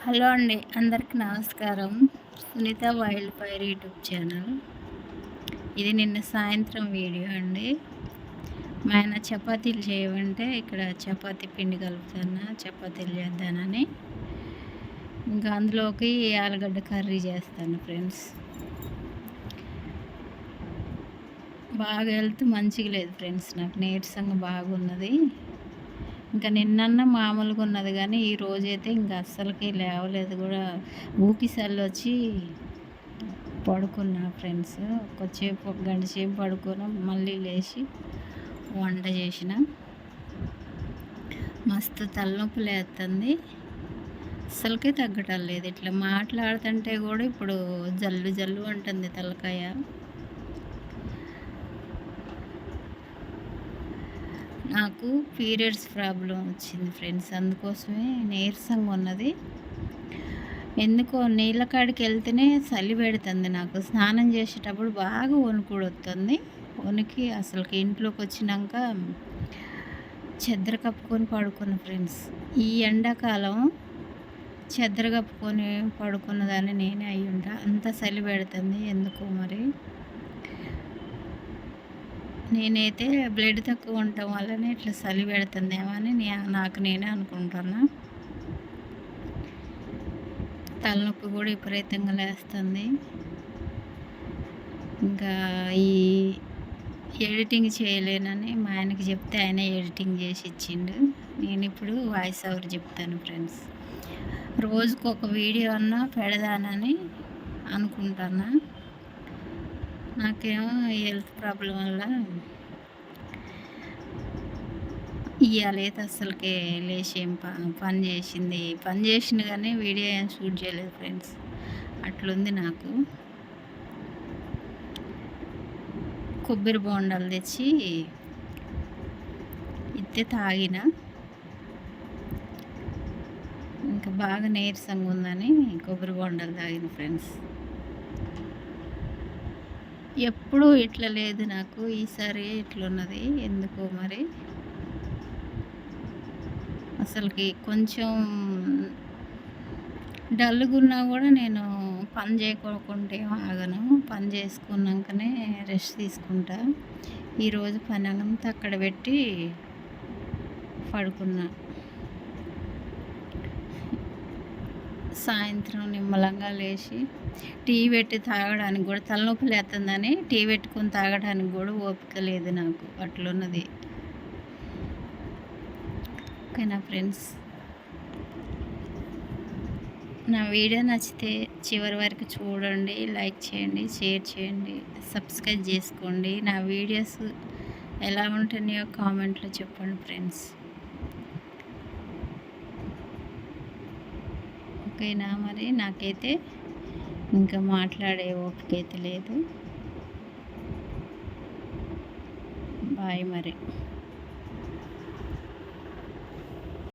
Hello అండి, అందరికీ నమస్కారం. Sunitha wild fire YouTube channel. ఇది నిన్న సాయంత్రం వీడియో అండి. మా ఆయన చపాతీలు చేయమంటే ఇక్కడ చపాతీ పిండి కలుపుతున్నా, చపాతీలు చేద్దానని. ఇంకా అందులోకి ఆలుగడ్డ కర్రీ చేస్తాను ఫ్రెండ్స్. బాగా హెల్త్ మంచిగా లేదు ఫ్రెండ్స్, నాకు నీరసంగా బాగున్నది. ఇంకా నిన్న మామూలుగా ఉన్నది కానీ ఈ రోజైతే ఇంకా అస్సలకి లేవలేదు కూడా. ఊపిసల్లు వచ్చి పడుకున్నా ఫ్రెండ్స్. కొద్దిసేపు ఒక గంట సేపు పడుకొని మళ్ళీ లేచి వంట చేసిన. మస్తు తలనొప్పి లేస్తుంది, అస్సలకే తగ్గటం లేదు. ఇట్లా మాట్లాడుతుంటే కూడా ఇప్పుడు జల్లు జల్లు అంటుంది తలకాయ. నాకు పీరియడ్స్ ప్రాబ్లం వచ్చింది ఫ్రెండ్స్, అందుకోసమే నీరసంగా ఉన్నది. ఎందుకో నీళ్ళ కాడికి వెళ్తేనే చలి పెడుతుంది. నాకు స్నానం చేసేటప్పుడు బాగా వణుకుడు వస్తుంది. వణికి అసలుకి ఇంట్లోకి వచ్చినాక చెద్దర కప్పుకొని పడుకున్న ఫ్రెండ్స్. ఈ ఎండాకాలం చెద్దర కప్పుకొని పడుకున్నదాన్ని నేనే అయి ఉంటా. అంత చలి పెడుతుంది ఎందుకో మరి. నేనైతే బ్లడ్ తక్కువ ఉండటం వల్లనే ఇట్లా చలి పెడుతుందేమో అని నాకు నేనే అనుకుంటున్నా. తలనొప్పి కూడా విపరీతంగా లేస్తుంది. ఇంకా ఈ ఎడిటింగ్ చేయలేనని మా ఆయనకి చెప్తే ఆయన ఎడిటింగ్ చేసి ఇచ్చిండు. నేను ఇప్పుడు వాయిస్ ఓవర్ చెప్తాను ఫ్రెండ్స్. రోజుకు ఒక వీడియో అన్నా పెడదానని అనుకుంటున్నా. నాకేమో హెల్త్ ప్రాబ్లం వల్ల ఇవాళైతే అస్సలకే లేచి ఏం పని చేసింది కానీ వీడియో ఏం షూట్ చేయలేదు ఫ్రెండ్స్. అట్లుంది నాకు. కొబ్బరి బోండాలు తెచ్చి ఇస్తే తాగిన. ఇంకా బాగా నీరసంగా ఉందని కొబ్బరి బోండాలు తాగిన ఫ్రెండ్స్. ఎప్పుడూ ఇట్లా లేదు నాకు, ఈసారి ఇట్లున్నది ఎందుకో మరి. అసలుకి కొంచెం డల్గా ఉన్నా కూడా నేను పని చేయకోకుంటే ఆగను. పని చేసుకున్నాకనే రెస్ట్ తీసుకుంటా. ఈరోజు పని అంతా అక్కడ పెట్టి పడుకున్నా. సాయంత్రం నిమ్మలంగా లేచి టీ పెట్టి తాగడానికి కూడా తలనొప్పి లేస్తుందని టీ పెట్టుకొని తాగడానికి కూడా ఓపిక లేదు నాకు, అట్లున్నది. ఓకేనా ఫ్రెండ్స్, నా వీడియో నచ్చితే చివరి వరకు చూడండి, లైక్ చేయండి, షేర్ చేయండి, సబ్స్క్రైబ్ చేసుకోండి. నా వీడియోస్ ఎలా ఉంటున్నాయో కామెంట్లో చెప్పండి ఫ్రెండ్స్. ఓకేనా మరి. నాకైతే ఇంకా మాట్లాడే ఓపిక అయితే లేదు. బాయ్ మరి.